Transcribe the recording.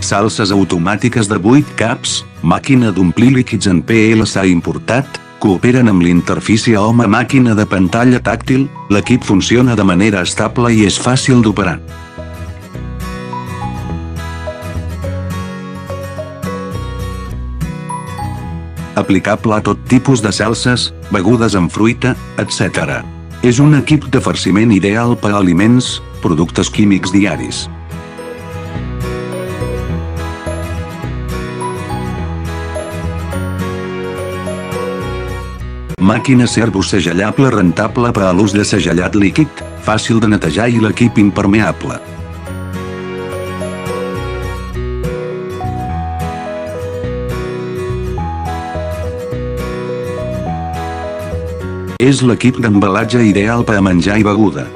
salses automàtiques de 8 caps, màquina d'omplir líquids en PLC importat, cooperen amb l'interfície home-màquina de pantalla tàctil, l'equip funciona de manera estable i és fàcil d'operar. Aplicable a tot tipus de salses, begudes amb fruita, etc. És un equip de farciment ideal per a aliments, productes químics diaris. Màquina serbosegellable rentable per a l'ús de segellat líquid, fàcil de netejar i l'equip impermeable. És l'equip d'embalatge ideal per a menjar i beguda.